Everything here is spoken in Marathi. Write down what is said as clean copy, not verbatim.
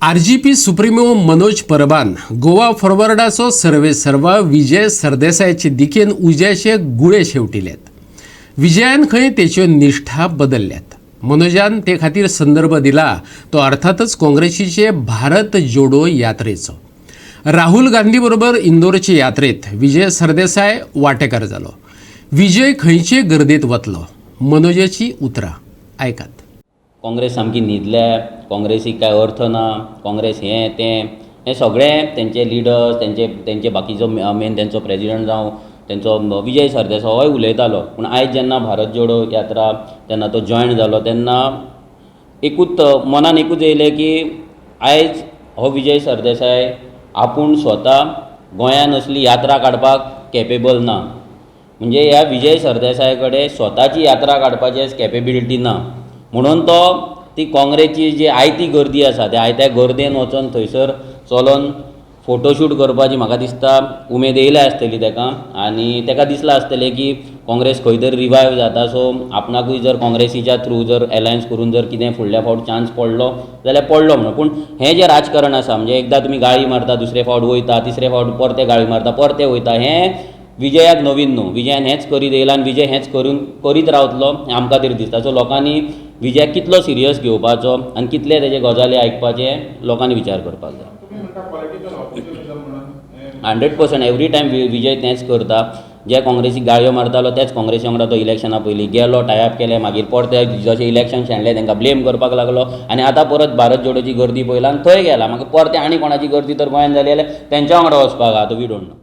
आरजीपी सुप्रीमो मनोज परबान गोवा फॉरवर्डाचो सर्वे सर्वा विजय सरदेसायाचे दिकेन उज्याचे गुळे शेवटिल्यात। विजयान खंय तेच्यो निष्ठा बदलल्यात। मनोजान ते खातीर संदर्भ दिला तो अर्थातच काँग्रेसीचे भारत जोडो यात्रेचो। राहुल गांधी बरोबर इंदोरचे यात्रेत विजय सरदेसाय वांटेकार जालो। विजय खंयचे गर्देत वतलो, मनोजाची उतरां आयकात। काँग्रेस सामकी न्हिदल्या, काँग्रेसीक काय अर्थ ना, काँग्रेस हें सगळें तेंचे लिडर्स तेंचे बाकीचो मेन तेंचो प्रेजिडेंट जावं तेंचो विजय सरदेसाय होय उलयतालो। पूण आयज जेन्ना भारत जोडो यात्रा तेन्ना तो जॉयन जालो तेन्ना मनान एकूच येयलें की आयज हो विजय सरदेसाय आपूण स्वता गोंयान असली यात्रा काडपाक कॅपेबल ना। म्हणजे ह्या विजय सरदेसाय कडेन स्वताची यात्रा काडपाची कॅपेबिलिटी ना। म्हणून तो ती काँग्रेसची जी आयती गर्दी आसा त्या आयत्या गर्देन वचून थंयसर चलोन फोटोशूट करपाची म्हाका दिसता उमेद येयल्या आसतली ताका। आनी ताका दिसलां आसतलें की काँग्रेस खंय तरी रिवायव जाता, सो आपणाकूय जर काँग्रेसीच्या थ्रू जर अलायन्स करून जर कितें फुडल्या फावट चान्स पडलो जाल्यार पडलो म्हणून। पूण हें जें राजकारण आसा म्हणजे एकदां तुमी गाळी मारता, दुसरे फावट वयता, तिसरे फावट परते गाळी मारता, परते वयता, हें विजयाक नवीन न्हू। विजयान हेंच करीत येयलां आनी विजय हेंच करीत रावतलो हें आमकां तरी दिसता। सो लोकांनी विजयाक कितलो सिरियस घेवपाचो आनी कितले तेजे गजाली आयकपाचे लोकांनी विचार करपाक जाय। 100% एवरी टायम विजय तेंच करता। जे काँग्रेसीक गाळयो मारतालो तेच काँग्रेसी वांगडा तो इलेक्शना पयलीं गेलो, टायअप केलें, मागीर परते जशें इलेक्शन शेणलें तांकां ब्लेम करपाक लागलो आनी आतां परत भारत जोडोची गर्दी पयला आनी थंय गेला। मागीर परते आनी कोणाची गर्दी तर गोंयान जाली जाल्यार तेंच्या वांगडा वचपाक आहा तो वी डोंट नो।